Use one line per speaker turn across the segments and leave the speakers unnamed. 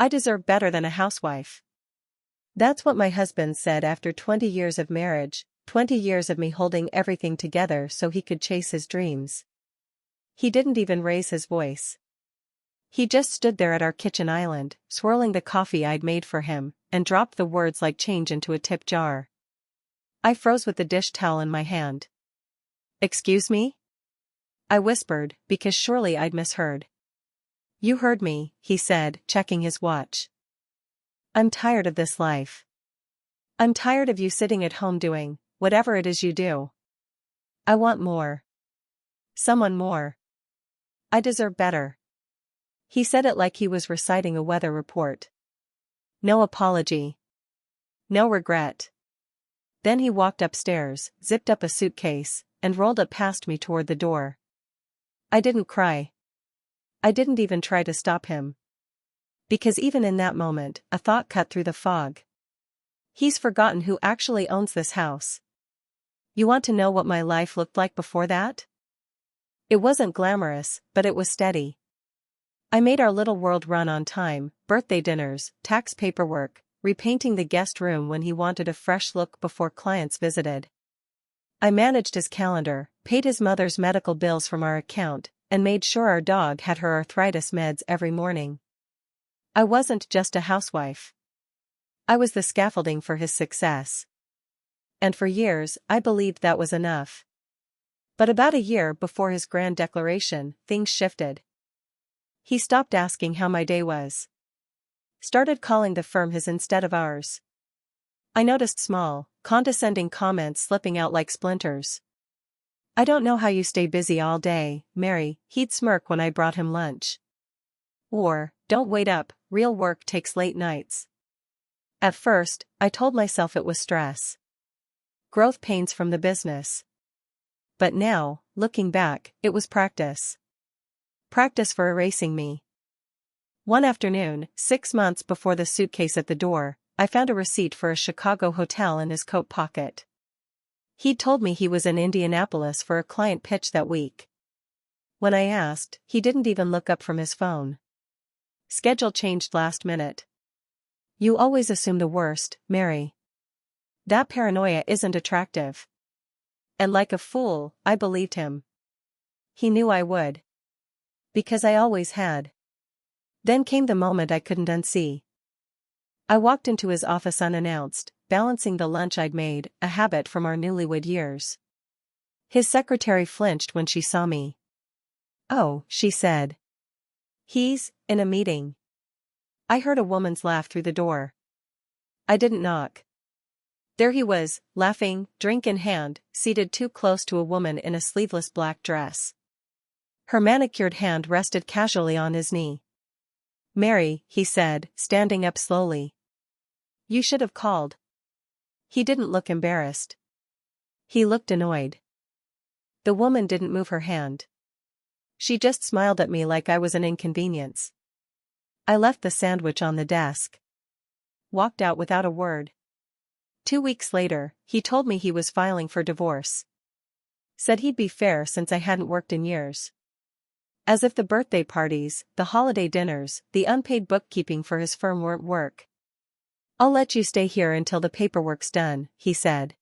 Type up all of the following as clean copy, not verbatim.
I deserve better than a housewife. That's what my husband said after 20 years of marriage, 20 years of me holding everything together so he could chase his dreams. He didn't even raise his voice. He just stood there at our kitchen island, swirling the coffee I'd made for him, and dropped the words like change into a tip jar. I froze with the dish towel in my hand. "Excuse me?" I whispered, because surely I'd misheard. "You heard me," he said, checking his watch. "I'm tired of this life. I'm tired of you sitting at home doing whatever it is you do. I want more. Someone more. I deserve better." He said it like he was reciting a weather report. No apology. No regret. Then he walked upstairs, zipped up a suitcase, and rolled it past me toward the door. I didn't cry. I didn't even try to stop him. Because even in that moment, a thought cut through the fog. He's forgotten who actually owns this house. You want to know what my life looked like before that? It wasn't glamorous, but it was steady. I made our little world run on time: birthday dinners, tax paperwork, repainting the guest room when he wanted a fresh look before clients visited. I managed his calendar, paid his mother's medical bills from our account, and made sure our dog had her arthritis meds every morning. I wasn't just a housewife. I was the scaffolding for his success. And for years, I believed that was enough. But about a year before his grand declaration, things shifted. He stopped asking how my day was. Started calling the firm his instead of ours. I noticed small, condescending comments slipping out like splinters. "I don't know how you stay busy all day, Mary," he'd smirk when I brought him lunch. Or, "Don't wait up, real work takes late nights." At first, I told myself it was stress. Growth pains from the business. But now, looking back, it was practice. Practice for erasing me. One afternoon, 6 months before the suitcase at the door, I found a receipt for a Chicago hotel in his coat pocket. He'd told me he was in Indianapolis for a client pitch that week. When I asked, he didn't even look up from his phone. Schedule changed last minute. You always assume the worst, Mary. That paranoia isn't attractive. And like a fool, I believed him. He knew I would. Because I always had. Then came the moment I couldn't unsee. I walked into his office unannounced, balancing the lunch I'd made, a habit from our newlywed years. His secretary flinched when she saw me. "Oh," she said. "He's in a meeting." I heard a woman's laugh through the door. I didn't knock. There he was, laughing, drink in hand, seated too close to a woman in a sleeveless black dress. Her manicured hand rested casually on his knee. "Mary," he said, standing up slowly. "You should have called." He didn't look embarrassed. He looked annoyed. The woman didn't move her hand. She just smiled at me like I was an inconvenience. I left the sandwich on the desk. Walked out without a word. 2 weeks later, he told me he was filing for divorce. Said he'd be fair since I hadn't worked in years. As if the birthday parties, the holiday dinners, the unpaid bookkeeping for his firm weren't work. "I'll let you stay here until the paperwork's done," he said.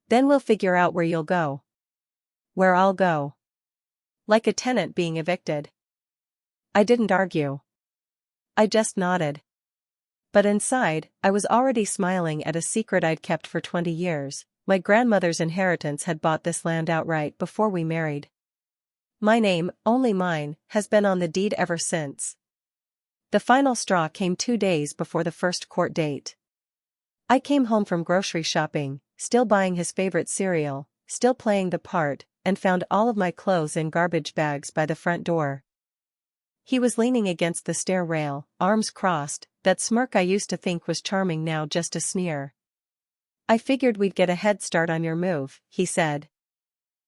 "Then we'll figure out where you'll go." Where I'll go. Like a tenant being evicted. I didn't argue. I just nodded. But inside, I was already smiling at a secret I'd kept for 20 years. My grandmother's inheritance had bought this land outright before we married. My name, only mine, has been on the deed ever since. The final straw came 2 days before the first court date. I came home from grocery shopping, still buying his favorite cereal, still playing the part, and found all of my clothes in garbage bags by the front door. He was leaning against the stair rail, arms crossed, that smirk I used to think was charming now just a sneer. "I figured we'd get a head start on your move," he said.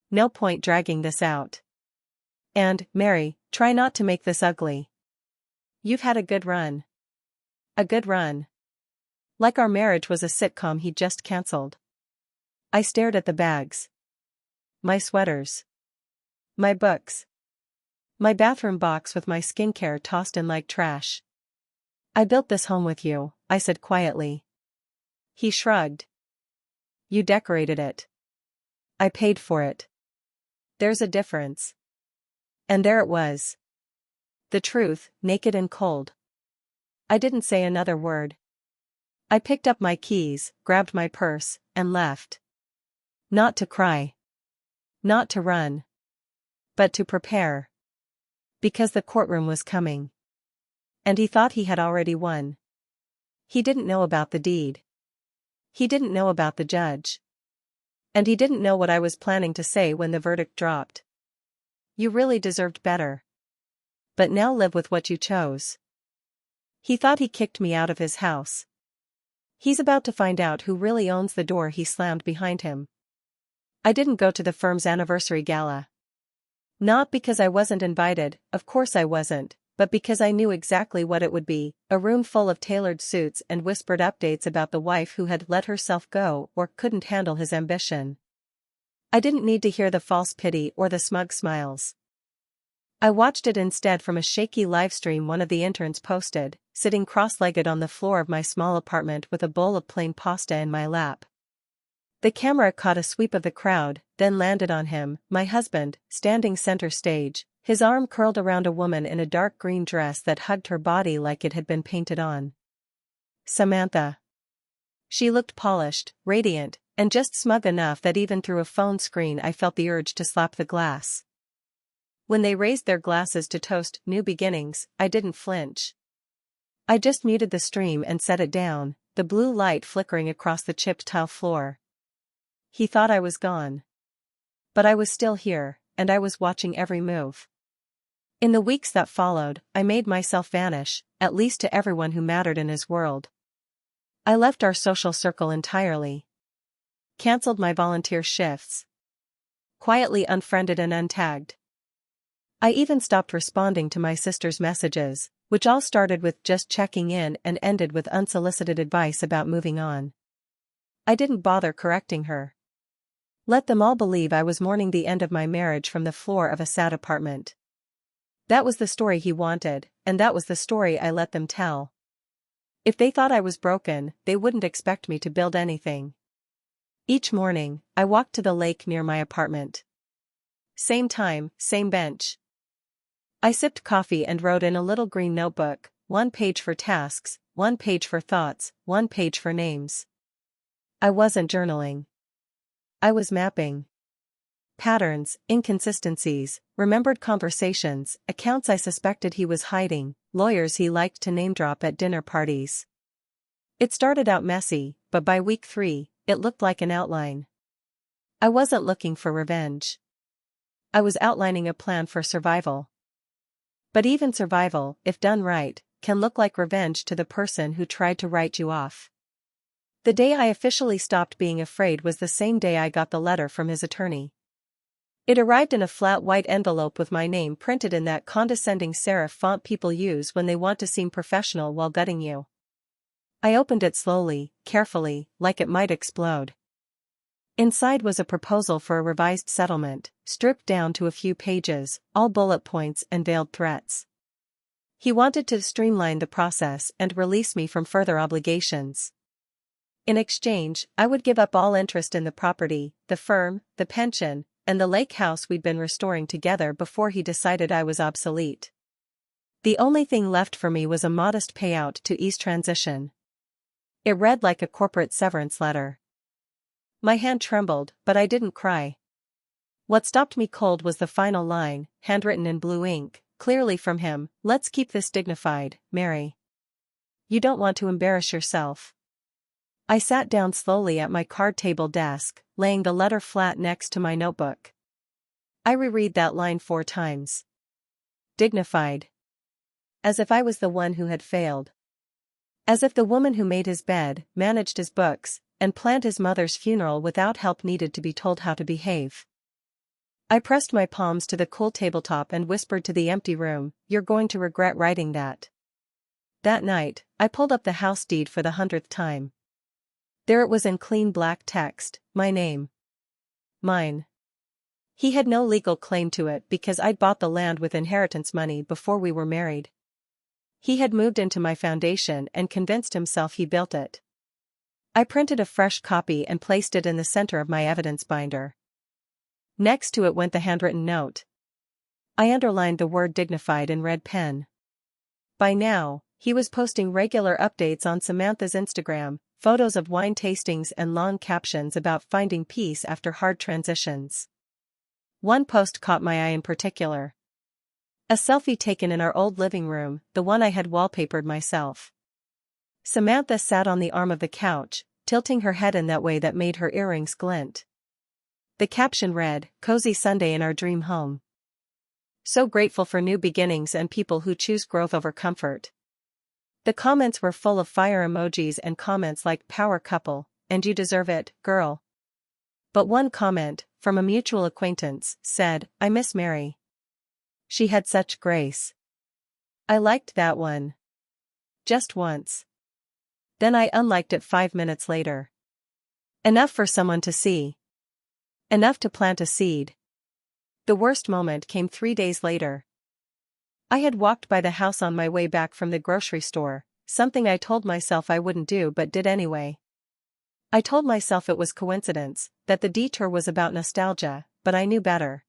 "No point dragging this out. And, Mary, try not to make this ugly. You've had a good run. A good run." Like our marriage was a sitcom he'd just cancelled. I stared at the bags. My sweaters. My books. My bathroom box with my skincare tossed in like trash. I built this home with you, I said quietly. He shrugged. You decorated it. I paid for it. There's a difference. And there it was. The truth, naked and cold. I didn't say another word. I picked up my keys, grabbed my purse, and left. Not to cry. Not to run. But to prepare. Because the courtroom was coming. And he thought he had already won. He didn't know about the deed. He didn't know about the judge. And he didn't know what I was planning to say when the verdict dropped. You really deserved better. But now live with what you chose. He thought he kicked me out of his house. He's about to find out who really owns the door he slammed behind him. I didn't go to the firm's anniversary gala. Not because I wasn't invited, of course I wasn't, but because I knew exactly what it would be, a room full of tailored suits and whispered updates about the wife who had let herself go or couldn't handle his ambition. I didn't need to hear the false pity or the smug smiles. I watched it instead from a shaky livestream one of the interns posted, sitting cross-legged on the floor of my small apartment with a bowl of plain pasta in my lap. The camera caught a sweep of the crowd, then landed on him, my husband, standing center stage, his arm curled around a woman in a dark green dress that hugged her body like it had been painted on. Samantha. She looked polished, radiant, and just smug enough that even through a phone screen I felt the urge to slap the glass. When they raised their glasses to toast new beginnings, I didn't flinch. I just muted the stream and set it down, the blue light flickering across the chipped tile floor. He thought I was gone. But I was still here, and I was watching every move. In the weeks that followed, I made myself vanish, at least to everyone who mattered in his world. I left our social circle entirely. Cancelled my volunteer shifts. Quietly unfriended and untagged. I even stopped responding to my sister's messages, which all started with just checking in and ended with unsolicited advice about moving on. I didn't bother correcting her. Let them all believe I was mourning the end of my marriage from the floor of a sad apartment. That was the story he wanted, and that was the story I let them tell. If they thought I was broken, they wouldn't expect me to build anything. Each morning, I walked to the lake near my apartment. Same time, same bench. I sipped coffee and wrote in a little green notebook, 1 page for tasks, 1 page for thoughts, 1 page for names. I wasn't journaling. I was mapping. Patterns, inconsistencies, remembered conversations, accounts I suspected he was hiding, lawyers he liked to name-drop at dinner parties. It started out messy, but by week 3, it looked like an outline. I wasn't looking for revenge. I was outlining a plan for survival. But even survival, if done right, can look like revenge to the person who tried to write you off. The day I officially stopped being afraid was the same day I got the letter from his attorney. It arrived in a flat white envelope with my name printed in that condescending serif font people use when they want to seem professional while gutting you. I opened it slowly, carefully, like it might explode. Inside was a proposal for a revised settlement, stripped down to a few pages, all bullet points and veiled threats. He wanted to streamline the process and release me from further obligations. In exchange, I would give up all interest in the property, the firm, the pension, and the lake house we'd been restoring together before he decided I was obsolete. The only thing left for me was a modest payout to ease transition. It read like a corporate severance letter. My hand trembled, but I didn't cry. What stopped me cold was the final line, handwritten in blue ink, clearly from him, "Let's keep this dignified, Mary. You don't want to embarrass yourself." I sat down slowly at my card table desk, laying the letter flat next to my notebook. I reread that line 4 times. Dignified. As if I was the one who had failed. As if the woman who made his bed, managed his books, and planned his mother's funeral without help needed to be told how to behave. I pressed my palms to the cool tabletop and whispered to the empty room, "You're going to regret writing that." That night, I pulled up the house deed for the 100th time. There it was in clean black text, my name. Mine. He had no legal claim to it because I'd bought the land with inheritance money before we were married. He had moved into my foundation and convinced himself he built it. I printed a fresh copy and placed it in the center of my evidence binder. Next to it went the handwritten note. I underlined the word dignified in red pen. By now, he was posting regular updates on Samantha's Instagram, photos of wine tastings and long captions about finding peace after hard transitions. One post caught my eye in particular. A selfie taken in our old living room, the one I had wallpapered myself. Samantha sat on the arm of the couch, tilting her head in that way that made her earrings glint. The caption read, "Cozy Sunday in our dream home. So grateful for new beginnings and people who choose growth over comfort." The comments were full of fire emojis and comments like "power couple," and "you deserve it, girl." But one comment, from a mutual acquaintance, said, "I miss Mary. She had such grace." I liked that one. Just once. Then I unliked it 5 minutes later. Enough for someone to see. Enough to plant a seed. The worst moment came 3 days later. I had walked by the house on my way back from the grocery store, something I told myself I wouldn't do but did anyway. I told myself it was coincidence, that the detour was about nostalgia, but I knew better.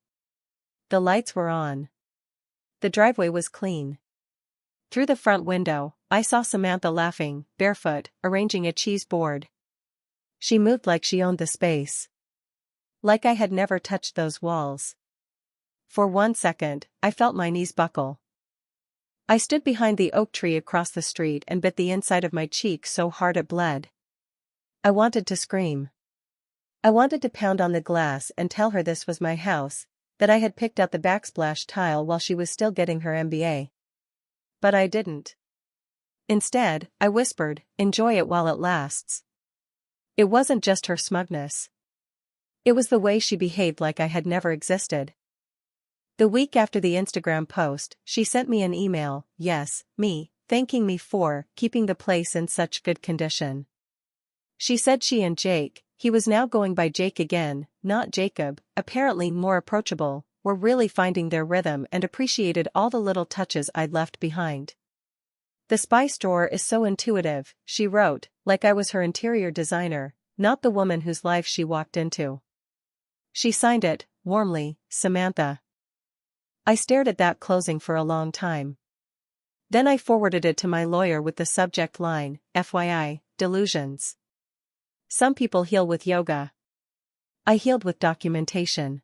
The lights were on. The driveway was clean. Through the front window, I saw Samantha laughing, barefoot, arranging a cheese board. She moved like she owned the space. Like I had never touched those walls. For 1 second, I felt my knees buckle. I stood behind the oak tree across the street and bit the inside of my cheek so hard it bled. I wanted to scream. I wanted to pound on the glass and tell her this was my house, that I had picked out the backsplash tile while she was still getting her MBA. But I didn't. Instead, I whispered, "Enjoy it while it lasts." It wasn't just her smugness. It was the way she behaved like I had never existed. The week after the Instagram post, she sent me an email, thanking me for keeping the place in such good condition. She said she and Jake, he was now going by Jake again, not Jacob, apparently more approachable, were really finding their rhythm and appreciated all the little touches I'd left behind. "The spice drawer is so intuitive," she wrote, like I was her interior designer, not the woman whose life she walked into. She signed it, warmly, Samantha. I stared at that closing for a long time. Then I forwarded it to my lawyer with the subject line, "FYI, delusions. Some people heal with yoga. I healed with documentation."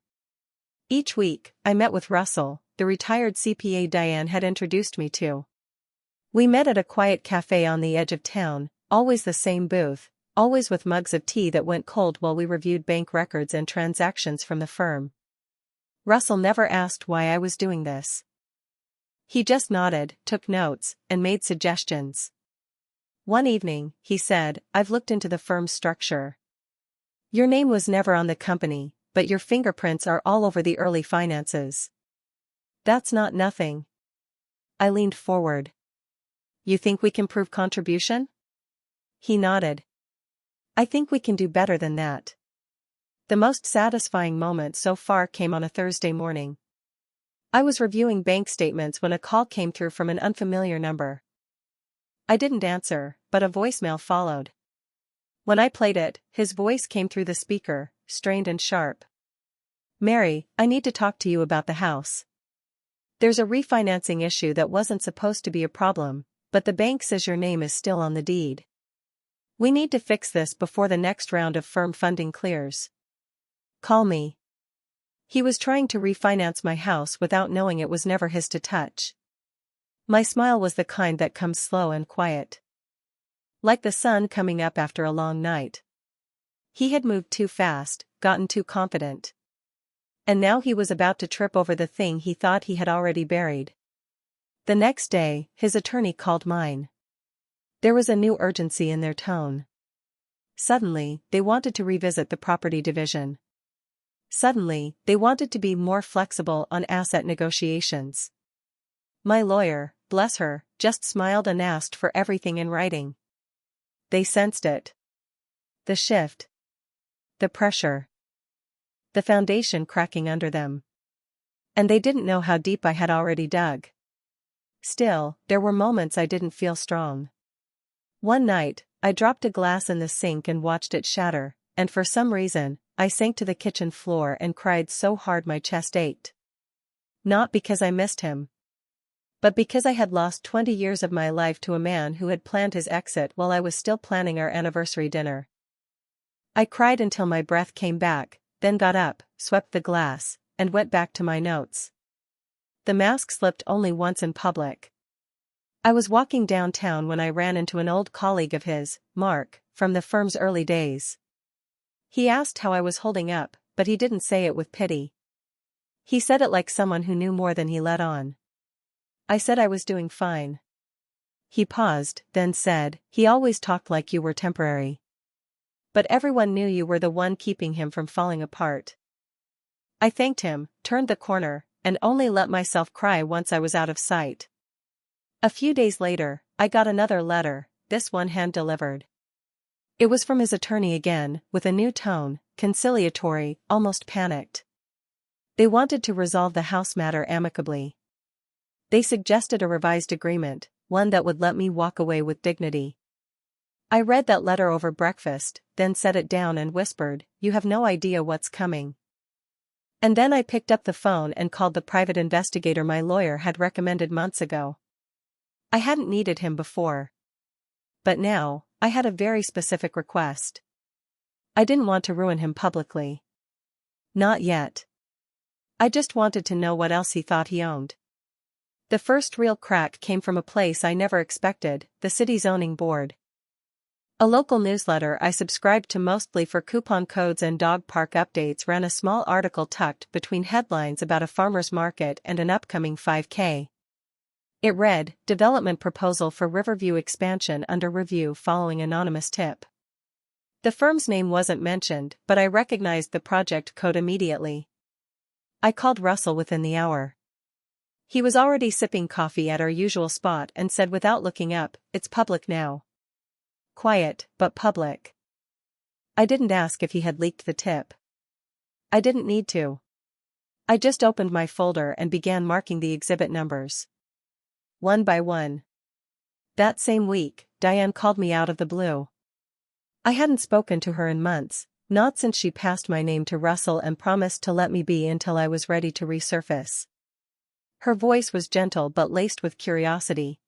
Each week, I met with Russell, the retired CPA Diane had introduced me to. We met at a quiet cafe on the edge of town, always the same booth, always with mugs of tea that went cold while we reviewed bank records and transactions from the firm. Russell never asked why I was doing this. He just nodded, took notes, and made suggestions. One evening, he said, "I've looked into the firm's structure. Your name was never on the company, but your fingerprints are all over the early finances. That's not nothing." I leaned forward. "You think we can prove contribution?" He nodded. "I think we can do better than that." The most satisfying moment so far came on a Thursday morning. I was reviewing bank statements when a call came through from an unfamiliar number. I didn't answer, but a voicemail followed. When I played it, his voice came through the speaker, strained and sharp. "Mary, I need to talk to you about the house. There's a refinancing issue that wasn't supposed to be a problem, but the bank says your name is still on the deed. We need to fix this before the next round of firm funding clears. Call me." He was trying to refinance my house without knowing it was never his to touch. My smile was the kind that comes slow and quiet. Like the sun coming up after a long night. He had moved too fast, gotten too confident. And now he was about to trip over the thing he thought he had already buried. The next day, his attorney called mine. There was a new urgency in their tone. Suddenly, they wanted to revisit the property division. Suddenly, they wanted to be more flexible on asset negotiations. My lawyer, bless her, just smiled and asked for everything in writing. They sensed it. The shift. The pressure. The foundation cracking under them. And they didn't know how deep I had already dug. Still, there were moments I didn't feel strong. One night, I dropped a glass in the sink and watched it shatter, and for some reason, I sank to the kitchen floor and cried so hard my chest ached. Not because I missed him, but because I had lost 20 years of my life to a man who had planned his exit while I was still planning our anniversary dinner. I cried until my breath came back, then got up, swept the glass, and went back to my notes. The mask slipped only once in public. I was walking downtown when I ran into an old colleague of his, Mark, from the firm's early days. He asked how I was holding up, but he didn't say it with pity. He said it like someone who knew more than he let on. I said I was doing fine. He paused, then said, "He always talked like you were temporary. But everyone knew you were the one keeping him from falling apart." I thanked him, turned the corner, and only let myself cry once I was out of sight. A few days later, I got another letter, this one hand-delivered. It was from his attorney again, with a new tone, conciliatory, almost panicked. They wanted to resolve the house matter amicably. They suggested a revised agreement, one that would let me walk away with dignity. I read that letter over breakfast, then set it down and whispered, "You have no idea what's coming." And then I picked up the phone and called the private investigator my lawyer had recommended months ago. I hadn't needed him before. But now, I had a very specific request. I didn't want to ruin him publicly. Not yet. I just wanted to know what else he thought he owned. The first real crack came from a place I never expected, the city zoning board. A local newsletter I subscribed to mostly for coupon codes and dog park updates ran a small article tucked between headlines about a farmer's market and an upcoming 5K. It read, "Development proposal for Riverview expansion under review following anonymous tip." The firm's name wasn't mentioned, but I recognized the project code immediately. I called Russell within the hour. He was already sipping coffee at our usual spot and said without looking up, "It's public now." Quiet, but public. I didn't ask if he had leaked the tip. I didn't need to. I just opened my folder and began marking the exhibit numbers. One by one. That same week, Diane called me out of the blue. I hadn't spoken to her in months, not since she passed my name to Russell and promised to let me be until I was ready to resurface. Her voice was gentle but laced with curiosity.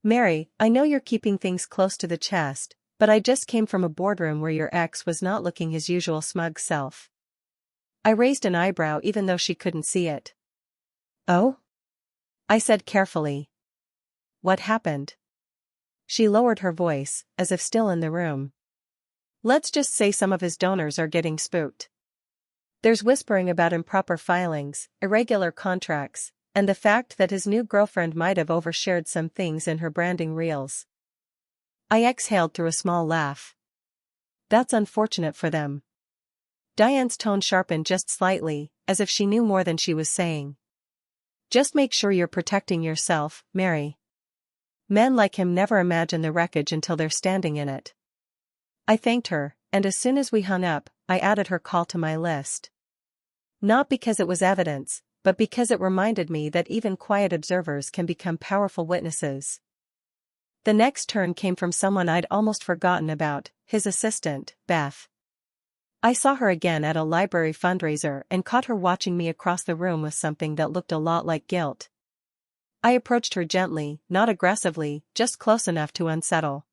"Mary, I know you're keeping things close to the chest, but I just came from a boardroom where your ex was not looking his usual smug self." I raised an eyebrow even though she couldn't see it. "Oh?" I said carefully. "What happened?" She lowered her voice, as if still in the room. "Let's just say some of his donors are getting spooked. There's whispering about improper filings, irregular contracts, and the fact that his new girlfriend might have overshared some things in her branding reels." I exhaled through a small laugh. "That's unfortunate for them." Diane's tone sharpened just slightly, as if she knew more than she was saying. "Just make sure you're protecting yourself, Mary. Men like him never imagine the wreckage until they're standing in it." I thanked her, and as soon as we hung up, I added her call to my list. Not because it was evidence, but because it reminded me that even quiet observers can become powerful witnesses. The next turn came from someone I'd almost forgotten about, his assistant, Beth. I saw her again at a library fundraiser and caught her watching me across the room with something that looked a lot like guilt. I approached her gently, not aggressively, just close enough to unsettle.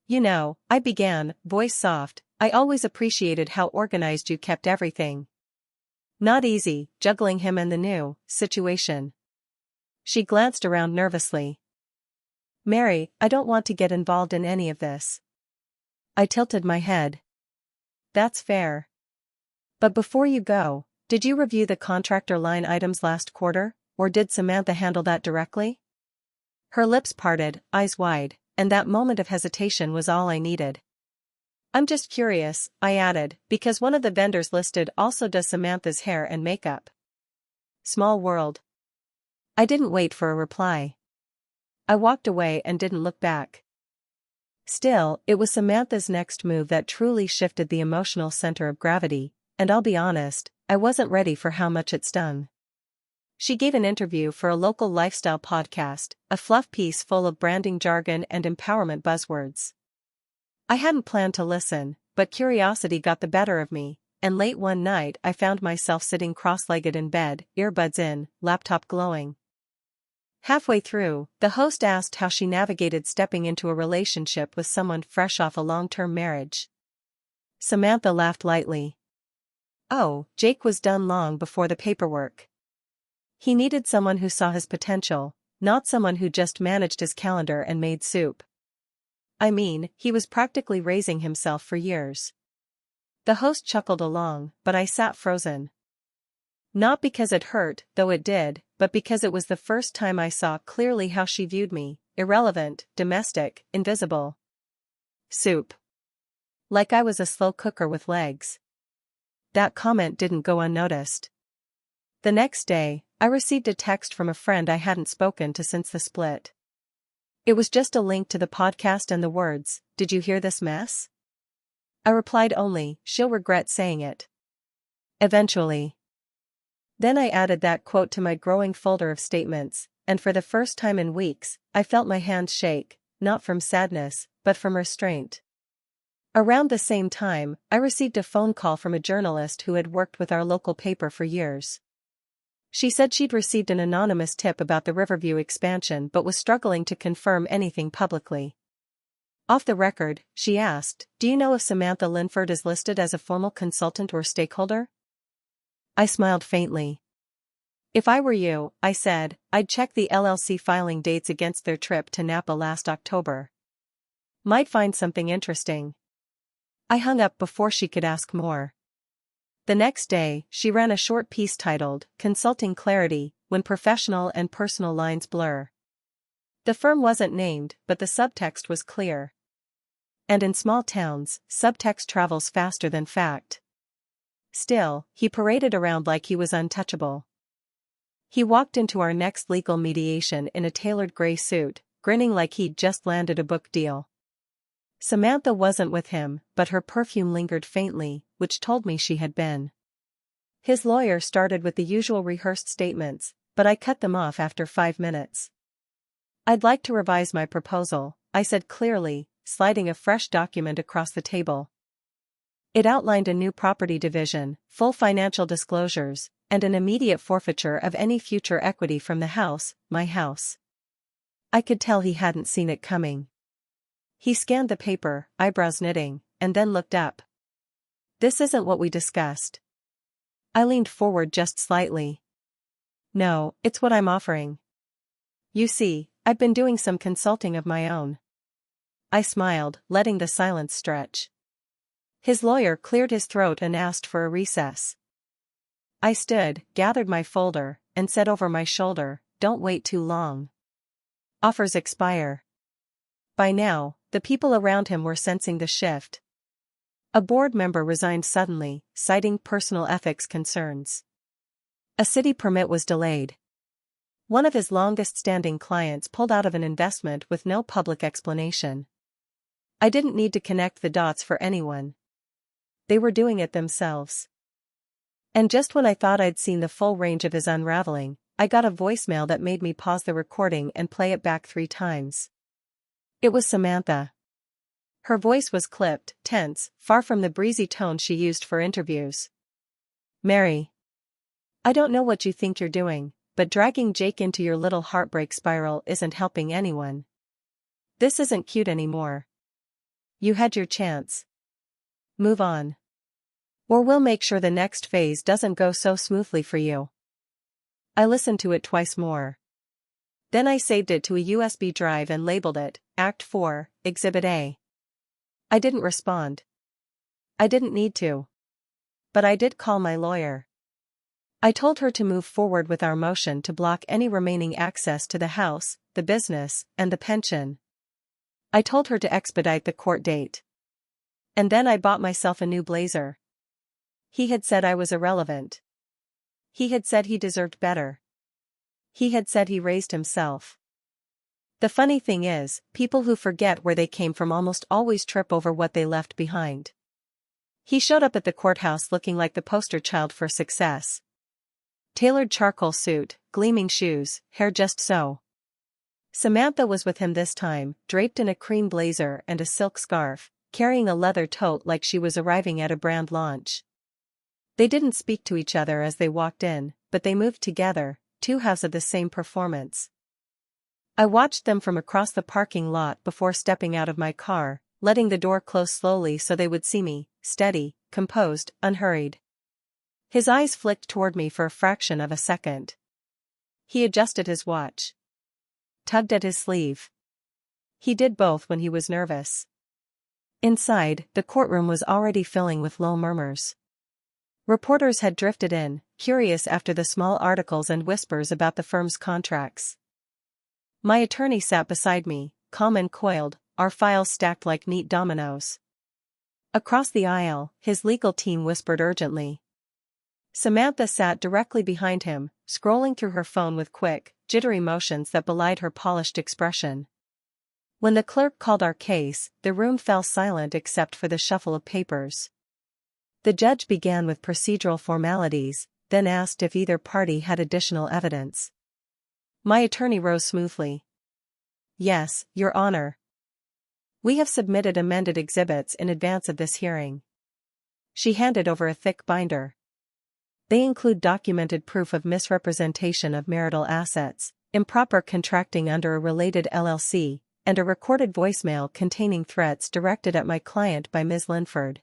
"You know," I began, voice soft, "I always appreciated how organized you kept everything. Not easy, juggling him and the new situation." She glanced around nervously. "Mary, I don't want to get involved in any of this." I tilted my head. "That's fair. But before you go, did you review the contractor line items last quarter, or did Samantha handle that directly?" Her lips parted, eyes wide, and that moment of hesitation was all I needed. "I'm just curious," I added, "because one of the vendors listed also does Samantha's hair and makeup." Small world. I didn't wait for a reply. I walked away and didn't look back. Still, it was Samantha's next move that truly shifted the emotional center of gravity, and I'll be honest, I wasn't ready for how much it stung. She gave an interview for a local lifestyle podcast, a fluff piece full of branding jargon and empowerment buzzwords. I hadn't planned to listen, but curiosity got the better of me, and late one night I found myself sitting cross-legged in bed, earbuds in, laptop glowing. Halfway through, the host asked how she navigated stepping into a relationship with someone fresh off a long-term marriage. Samantha laughed lightly. "Oh, Jake was done long before the paperwork. He needed someone who saw his potential, not someone who just managed his calendar and made soup. I mean, he was practically raising himself for years." The host chuckled along, but I sat frozen. Not because it hurt, though it did, but because it was the first time I saw clearly how she viewed me: irrelevant, domestic, invisible. Soup. Like I was a slow cooker with legs. That comment didn't go unnoticed. The next day, I received a text from a friend I hadn't spoken to since the split. It was just a link to the podcast and the words, "Did you hear this mess?" I replied only, "She'll regret saying it. Eventually." Then I added that quote to my growing folder of statements, and for the first time in weeks, I felt my hands shake, not from sadness, but from restraint. Around the same time, I received a phone call from a journalist who had worked with our local paper for years. She said she'd received an anonymous tip about the Riverview expansion but was struggling to confirm anything publicly. Off the record, she asked, "Do you know if Samantha Linford is listed as a formal consultant or stakeholder?" I smiled faintly. "If I were you," I said, "I'd check the LLC filing dates against their trip to Napa last October. Might find something interesting." I hung up before she could ask more. The next day, she ran a short piece titled, "Consulting Clarity, When Professional and Personal Lines Blur." The firm wasn't named, but the subtext was clear. And in small towns, subtext travels faster than fact. Still, he paraded around like he was untouchable. He walked into our next legal mediation in a tailored gray suit, grinning like he'd just landed a book deal. Samantha wasn't with him, but her perfume lingered faintly, which told me she had been. His lawyer started with the usual rehearsed statements, but I cut them off after 5 minutes. "I'd like to revise my proposal," I said clearly, sliding a fresh document across the table. It outlined a new property division, full financial disclosures, and an immediate forfeiture of any future equity from the house, my house. I could tell he hadn't seen it coming. He scanned the paper, eyebrows knitting, and then looked up. "This isn't what we discussed." I leaned forward just slightly. "No, it's what I'm offering. You see, I've been doing some consulting of my own." I smiled, letting the silence stretch. His lawyer cleared his throat and asked for a recess. I stood, gathered my folder, and said over my shoulder, "Don't wait too long. Offers expire." By now, the people around him were sensing the shift. A board member resigned suddenly, citing personal ethics concerns. A city permit was delayed. One of his longest-standing clients pulled out of an investment with no public explanation. I didn't need to connect the dots for anyone. They were doing it themselves. And just when I thought I'd seen the full range of his unraveling, I got a voicemail that made me pause the recording and play it back 3 times. It was Samantha. Her voice was clipped, tense, far from the breezy tone she used for interviews. "Mary, I don't know what you think you're doing, but dragging Jake into your little heartbreak spiral isn't helping anyone. This isn't cute anymore. You had your chance. Move on. Or we'll make sure the next phase doesn't go so smoothly for you." I listened to it twice more. Then I saved it to a USB drive and labeled it, Act 4, Exhibit A. I didn't respond. I didn't need to. But I did call my lawyer. I told her to move forward with our motion to block any remaining access to the house, the business, and the pension. I told her to expedite the court date. And then I bought myself a new blazer. He had said I was irrelevant. He had said he deserved better. He had said he raised himself. The funny thing is, people who forget where they came from almost always trip over what they left behind. He showed up at the courthouse looking like the poster child for success. Tailored charcoal suit, gleaming shoes, hair just so. Samantha was with him this time, draped in a cream blazer and a silk scarf, carrying a leather tote like she was arriving at a brand launch. They didn't speak to each other as they walked in, but they moved together, two halves of the same performance. I watched them from across the parking lot before stepping out of my car, letting the door close slowly so they would see me, steady, composed, unhurried. His eyes flicked toward me for a fraction of a second. He adjusted his watch. Tugged at his sleeve. He did both when he was nervous. Inside, the courtroom was already filling with low murmurs. Reporters had drifted in, curious after the small articles and whispers about the firm's contracts. My attorney sat beside me, calm and coiled, our files stacked like neat dominoes. Across the aisle, his legal team whispered urgently. Samantha sat directly behind him, scrolling through her phone with quick, jittery motions that belied her polished expression. When the clerk called our case, the room fell silent except for the shuffle of papers. The judge began with procedural formalities, then asked if either party had additional evidence. My attorney rose smoothly. Yes, Your Honor. We have submitted amended exhibits in advance of this hearing. She handed over a thick binder. They include documented proof of misrepresentation of marital assets, improper contracting under a related LLC, and a recorded voicemail containing threats directed at my client by Ms. Linford.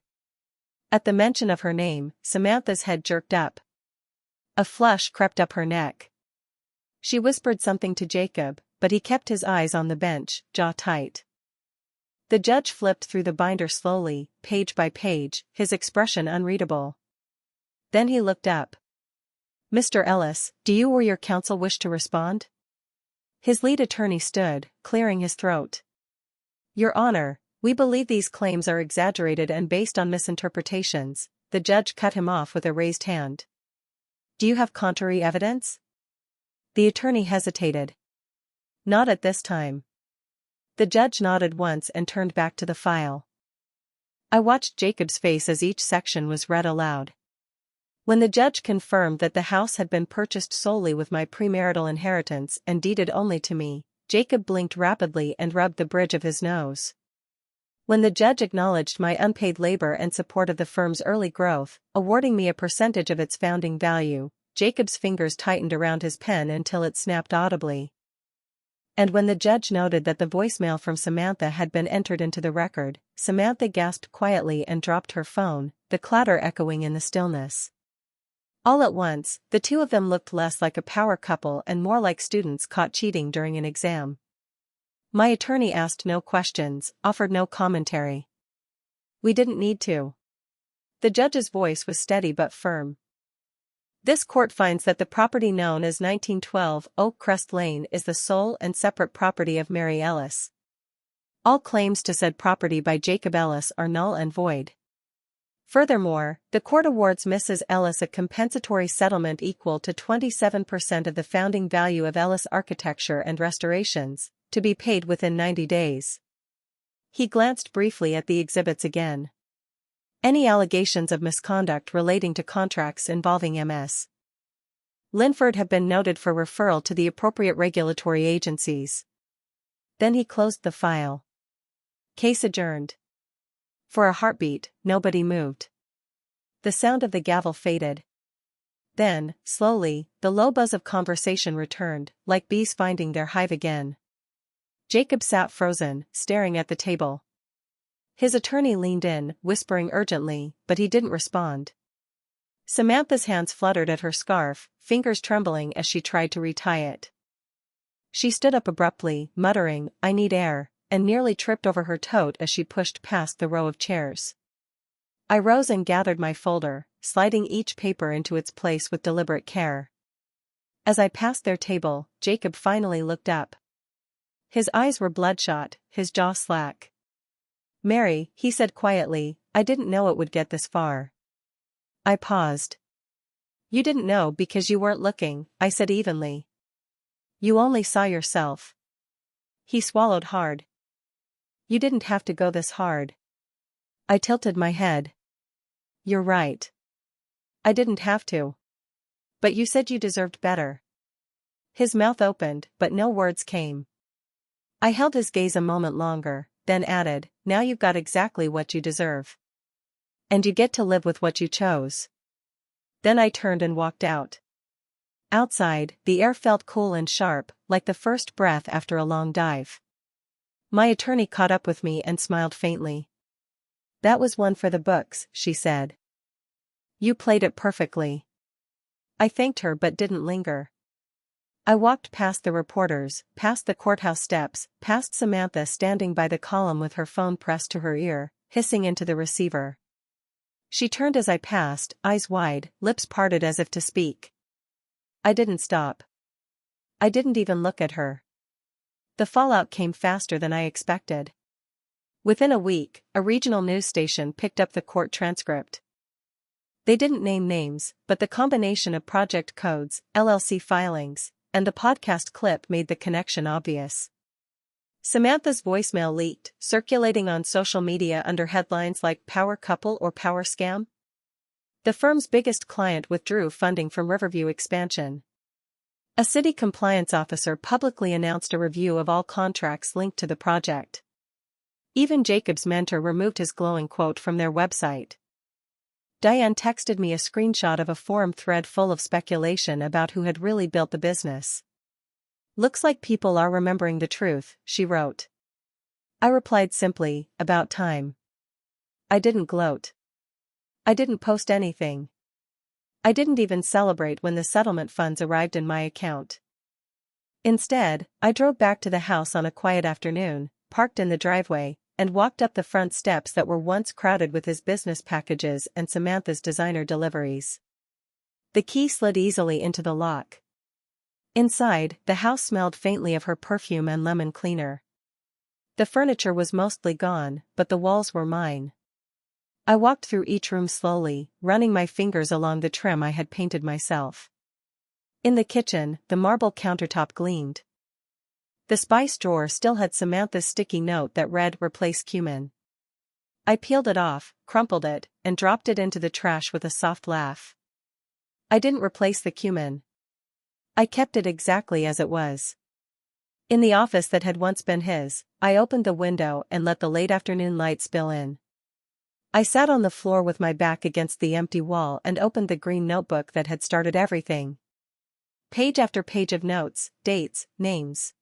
At the mention of her name, Samantha's head jerked up. A flush crept up her neck. She whispered something to Jacob, but he kept his eyes on the bench, jaw tight. The judge flipped through the binder slowly, page by page, his expression unreadable. Then he looked up. Mr. Ellis, do you or your counsel wish to respond? His lead attorney stood, clearing his throat. Your Honor, we believe these claims are exaggerated and based on misinterpretations. The judge cut him off with a raised hand. Do you have contrary evidence? The attorney hesitated. Not at this time. The judge nodded once and turned back to the file. I watched Jacob's face as each section was read aloud. When the judge confirmed that the house had been purchased solely with my premarital inheritance and deeded only to me, Jacob blinked rapidly and rubbed the bridge of his nose. When the judge acknowledged my unpaid labor and support of the firm's early growth, awarding me a percentage of its founding value, Jacob's fingers tightened around his pen until it snapped audibly. And when the judge noted that the voicemail from Samantha had been entered into the record, Samantha gasped quietly and dropped her phone, the clatter echoing in the stillness. All at once, the two of them looked less like a power couple and more like students caught cheating during an exam. My attorney asked no questions, offered no commentary. We didn't need to. The judge's voice was steady but firm. This court finds that the property known as 1912 Oak Crest Lane is the sole and separate property of Mary Ellis. All claims to said property by Jacob Ellis are null and void. Furthermore, the court awards Mrs. Ellis a compensatory settlement equal to 27% of the founding value of Ellis Architecture and Restorations, to be paid within 90 days. He glanced briefly at the exhibits again. Any allegations of misconduct relating to contracts involving Ms. Linford have been noted for referral to the appropriate regulatory agencies. Then he closed the file. Case adjourned. For a heartbeat, nobody moved. The sound of the gavel faded. Then, slowly, the low buzz of conversation returned, like bees finding their hive again. Jacob sat frozen, staring at the table. His attorney leaned in, whispering urgently, but he didn't respond. Samantha's hands fluttered at her scarf, fingers trembling as she tried to retie it. She stood up abruptly, muttering, "I need air," and nearly tripped over her tote as she pushed past the row of chairs. I rose and gathered my folder, sliding each paper into its place with deliberate care. As I passed their table, Jacob finally looked up. His eyes were bloodshot, his jaw slack. "Mary," he said quietly, "I didn't know it would get this far." I paused. "You didn't know because you weren't looking," I said evenly. "You only saw yourself." He swallowed hard. "You didn't have to go this hard." I tilted my head. "You're right. I didn't have to. But you said you deserved better. His mouth opened, but no words came. I held his gaze a moment longer, then added, now you've got exactly what you deserve. And you get to live with what you chose. Then I turned and walked out. Outside, the air felt cool and sharp, like the first breath after a long dive. My attorney caught up with me and smiled faintly. That was one for the books, she said. You played it perfectly. I thanked her but didn't linger. I walked past the reporters, past the courthouse steps, past Samantha standing by the column with her phone pressed to her ear, hissing into the receiver. She turned as I passed, eyes wide, lips parted as if to speak. I didn't stop. I didn't even look at her. The fallout came faster than I expected. Within a week, a regional news station picked up the court transcript. They didn't name names, but the combination of project codes, LLC filings, and the podcast clip made the connection obvious. Samantha's voicemail leaked, circulating on social media under headlines like Power Couple or Power Scam. The firm's biggest client withdrew funding from Riverview expansion. A city compliance officer publicly announced a review of all contracts linked to the project. Even Jacob's mentor removed his glowing quote from their website. Diane texted me a screenshot of a forum thread full of speculation about who had really built the business. Looks like people are remembering the truth, she wrote. I replied simply, about time. I didn't gloat. I didn't post anything. I didn't even celebrate when the settlement funds arrived in my account. Instead, I drove back to the house on a quiet afternoon, parked in the driveway, and walked up the front steps that were once crowded with his business packages and Samantha's designer deliveries. The key slid easily into the lock. Inside, the house smelled faintly of her perfume and lemon cleaner. The furniture was mostly gone, but the walls were mine. I walked through each room slowly, running my fingers along the trim I had painted myself. In the kitchen, the marble countertop gleamed. The spice drawer still had Samantha's sticky note that read, "Replace cumin." I peeled it off, crumpled it, and dropped it into the trash with a soft laugh. I didn't replace the cumin. I kept it exactly as it was. In the office that had once been his, I opened the window and let the late afternoon light spill in. I sat on the floor with my back against the empty wall and opened the green notebook that had started everything. Page after page of notes, dates, names.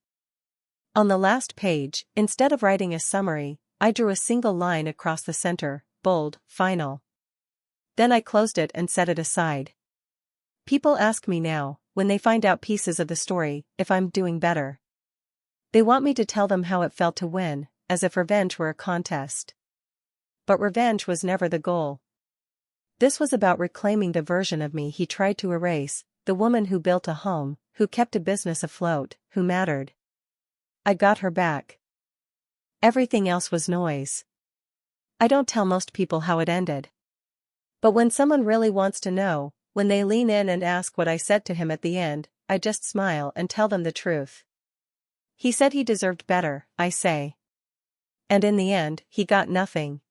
On the last page, instead of writing a summary, I drew a single line across the center, bold, final. Then I closed it and set it aside. People ask me now, when they find out pieces of the story, if I'm doing better. They want me to tell them how it felt to win, as if revenge were a contest. But revenge was never the goal. This was about reclaiming the version of me he tried to erase, the woman who built a home, who kept a business afloat, who mattered. I got her back. Everything else was noise. I don't tell most people how it ended. But when someone really wants to know, when they lean in and ask what I said to him at the end, I just smile and tell them the truth. He said he deserved better, I say. And in the end, he got nothing.